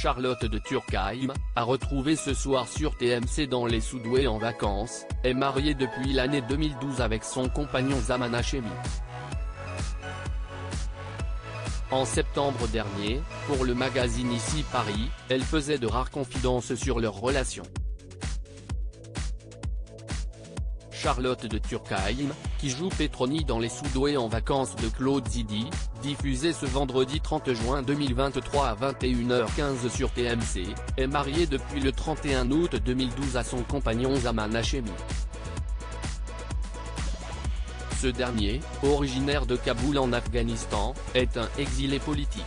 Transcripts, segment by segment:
Charlotte de Turckheim, à retrouver ce soir sur TMC dans Les Soudoués en vacances, est mariée depuis l'année 2012 avec son compagnon Zaman Hachemi. En septembre dernier, pour le magazine Ici Paris, elle faisait de rares confidences sur leur relation. Charlotte de Turckheim, qui joue Petroni dans Les Soudoués en vacances de Claude Zidi, diffusé ce vendredi 30 juin 2023 à 21h15 sur TMC, est mariée depuis le 31 août 2012 à son compagnon Zaman Hachemi. Ce dernier, originaire de Kaboul en Afghanistan, est un exilé politique.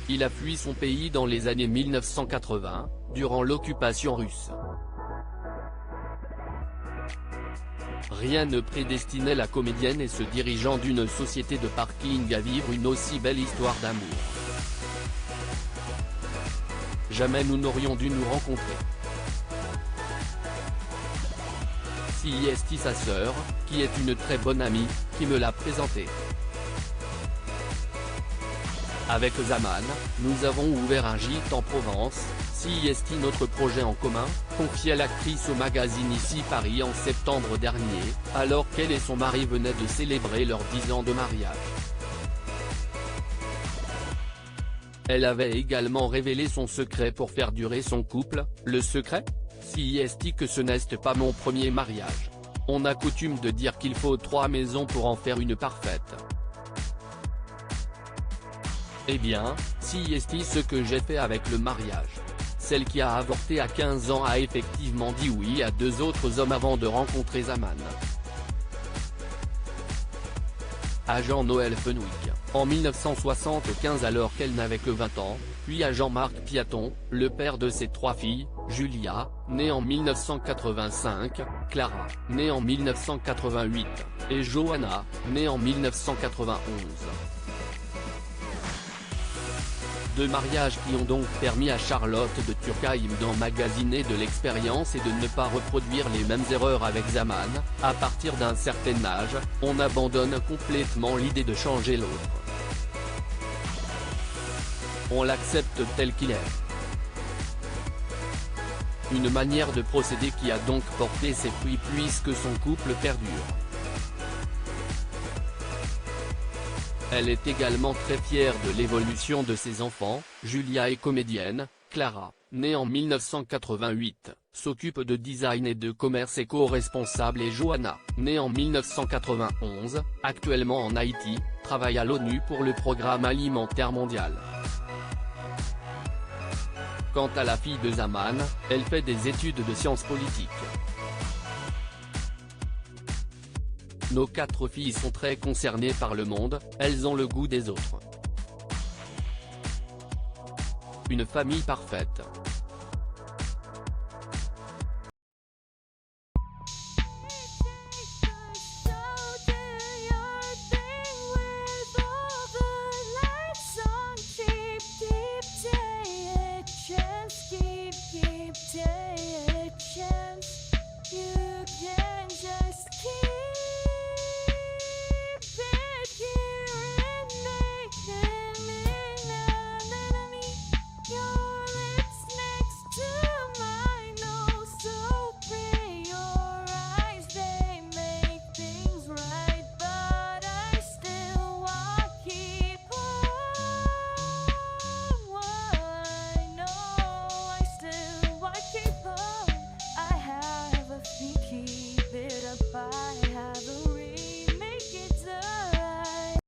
Il a fui son pays dans les années 1980, durant l'occupation russe. Rien ne prédestinait la comédienne et ce dirigeant d'une société de parking à vivre une aussi belle histoire d'amour. Jamais nous n'aurions dû nous rencontrer. C'est sa sœur, qui est une très bonne amie, qui me l'a présenté. Avec Zaman, nous avons ouvert un gîte en Provence, c'est notre projet en commun, confiait l'actrice au magazine Ici Paris en septembre dernier, alors qu'elle et son mari venaient de célébrer leurs 10 ans de mariage. Elle avait également révélé son secret pour faire durer son couple. Le secret ? C'est que ce n'est pas mon premier mariage. On a coutume de dire qu'il faut 3 maisons pour en faire une parfaite. Eh bien, c'est ce que j'ai fait avec le mariage. Celle qui a avorté à 15 ans a effectivement dit oui à 2 autres hommes avant de rencontrer Zaman. À Jean-Noël Fenwick, en 1975 alors qu'elle n'avait que 20 ans, puis à Jean-Marc Piaton, le père de ses 3 filles, Julia, née en 1985, Clara, née en 1988, et Johanna, née en 1991. 2 mariages qui ont donc permis à Charlotte de Turckheim d'emmagasiner de l'expérience et de ne pas reproduire les mêmes erreurs avec Zaman. À partir d'un certain âge, on abandonne complètement l'idée de changer l'autre. On l'accepte tel qu'il est. Une manière de procéder qui a donc porté ses fruits puisque son couple perdure. Elle est également très fière de l'évolution de ses enfants. Julia est comédienne, Clara, née en 1988, s'occupe de design et de commerce éco-responsable et Johanna, née en 1991, actuellement en Haïti, travaille à l'ONU pour le Programme alimentaire mondial. Quant à la fille de Zaman, elle fait des études de sciences politiques. Nos 4 filles sont très concernées par le monde, elles ont le goût des autres. Une famille parfaite.